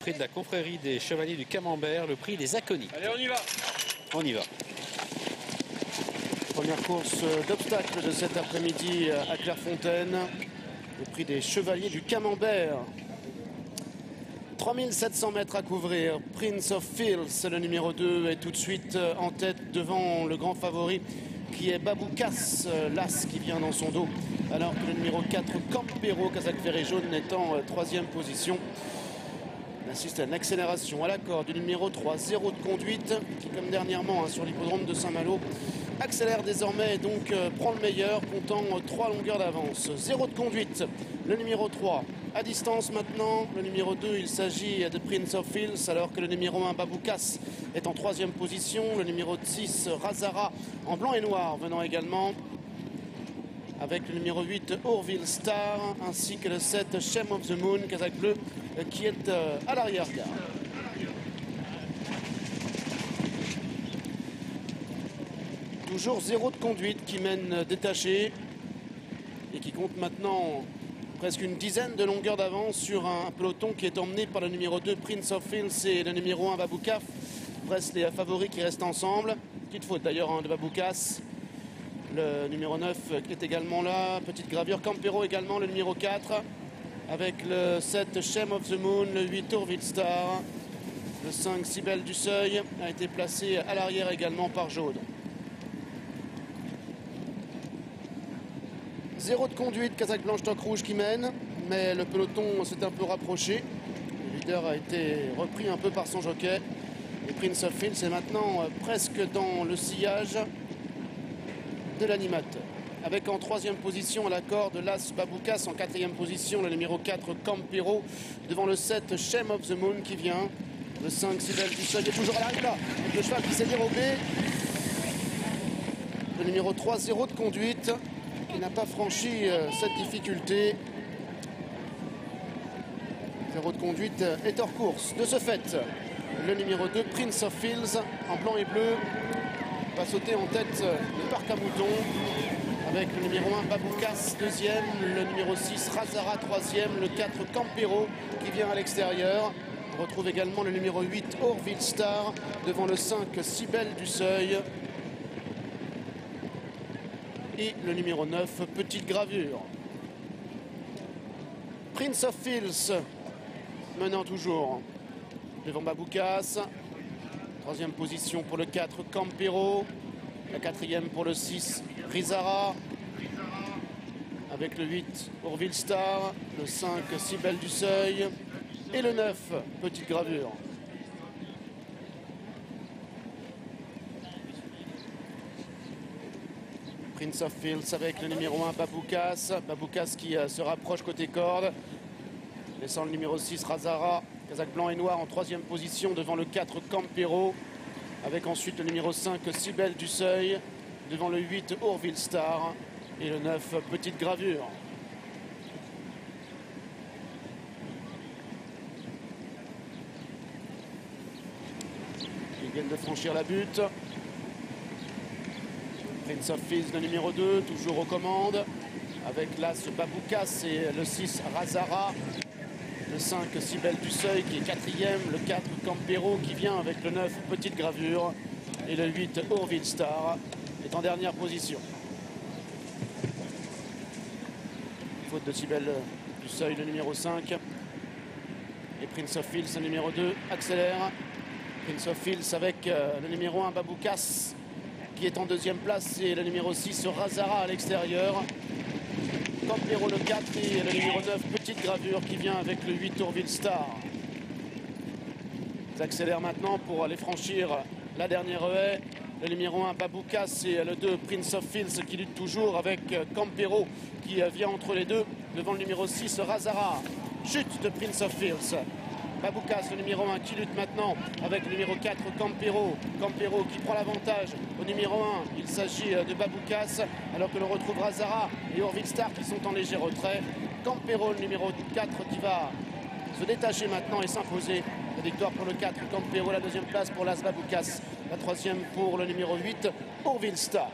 prix de la confrérie des Chevaliers du Camembert, le prix des Aconites. Allez, on y va. On y va. Première course d'obstacles de cet après-midi à Clairefontaine. Le prix des Chevaliers du Camembert. 3700 mètres à couvrir. Prince of Fields, le numéro 2, est tout de suite en tête devant le grand favori qui est Baboukas, l'As qui vient dans son dos. Alors que le numéro 4, Campero, Casaque Ferré Jaune, est en troisième position. On assiste à une accélération à l'accord du numéro 3, 0 de conduite, qui comme dernièrement sur l'hippodrome de Saint-Malo, accélère désormais et donc prend le meilleur, comptant 3 longueurs d'avance. 0 de conduite, le numéro 3 à distance maintenant. Le numéro 2, il s'agit de Prince of Fields, alors que le numéro 1, Baboukas, est en troisième position. Le numéro 6, Razara, en blanc et noir, venant également. Avec le numéro 8, Orville Star, ainsi que le 7, Shame of the Moon, Casaque Bleu, qui est à l'arrière-garde. Toujours 0 de conduite qui mène détaché et qui compte maintenant presque une dizaine de longueurs d'avance sur un peloton qui est emmené par le numéro 2 Prince of Fields et le numéro 1 Baboukas. Presque les favoris qui restent ensemble. Petite faute d'ailleurs de Baboukas. Le numéro 9 qui est également là. Petite gravure. Campero également, le numéro 4. Avec le 7 Shame of the Moon, le 8 Orville Star. Le 5 Cybèle du Seuil a été placé à l'arrière également par Jaude. 0 de conduite, Casaque Blanche Toc Rouge qui mène, mais le peloton s'est un peu rapproché. Le leader a été repris un peu par son jockey. Et Prince of Fields est maintenant presque dans le sillage de l'animateur. Avec en troisième position à l'accord de l'As Baboukas, en quatrième position le numéro 4 Campero, devant le 7 Shame of the Moon qui vient. Le 5 Cybèle du Seuil est toujours à l'arrivée là, avec le cheval qui s'est dérobé. Le numéro 3, 0 de conduite. Il n'a pas franchi cette difficulté. 0 de conduite est hors course. De ce fait, le numéro 2, Prince of Fields, en blanc et bleu, va sauter en tête de Parc à Mouton. Avec le numéro 1, Baboukas, deuxième. Le numéro 6, Razara, troisième. Le 4, Campero, qui vient à l'extérieur. On retrouve également le numéro 8, Orville Star, devant le 5, Cybèle du Seuil. Et le numéro 9, Petite Gravure. Prince of Fields menant toujours devant Baboukas. Troisième position pour le 4, Campero. La quatrième pour le 6, Razara. Avec le 8, Orville Star. Le 5, Cybèle du Seuil. Et le 9, Petite Gravure. Prince of Fields avec le numéro 1 Baboukas. Baboukas qui se rapproche côté corde. Laissant le numéro 6 Razara. Casaque blanc et noir en troisième position devant le 4 Campero. Avec ensuite le numéro 5 Cybèle du Seuil. Devant le 8 Orville Star. Et le 9 Petite Gravure. Ils viennent de franchir la butte. Prince of Fields, le numéro 2, toujours aux commandes, avec l'As Baboukas et le 6 Razara. Le 5 Cybèle du Seuil qui est quatrième, le 4 Campero qui vient avec le 9 Petite Gravure. Et le 8 Orville Star est en dernière position. Faute de Cybèle du Seuil, le numéro 5. Et Prince of Fields, le numéro 2, accélère. Prince of Fields avec le numéro 1 Baboukas qui est en deuxième place, et le numéro 6 Razara à l'extérieur. Campero le 4 et le numéro 9 Petite Gravure qui vient avec le 8 Orville Star. Ils accélèrent maintenant pour aller franchir la dernière haie. Le numéro 1 Baboukas et le 2 Prince of Fields qui luttent toujours avec Campero qui vient entre les deux devant le numéro 6 Razara. Chute de Prince of Fields. Baboukas, le numéro 1, qui lutte maintenant avec le numéro 4, Campero. Campero qui prend l'avantage au numéro 1. Il s'agit de Baboukas, alors que l'on retrouve Razara et Orville Star qui sont en léger retrait. Campero, le numéro 4, qui va se détacher maintenant et s'imposer. La victoire pour le 4, Campero. La deuxième place pour l'As Baboukas. La troisième pour le numéro 8, Orville Star.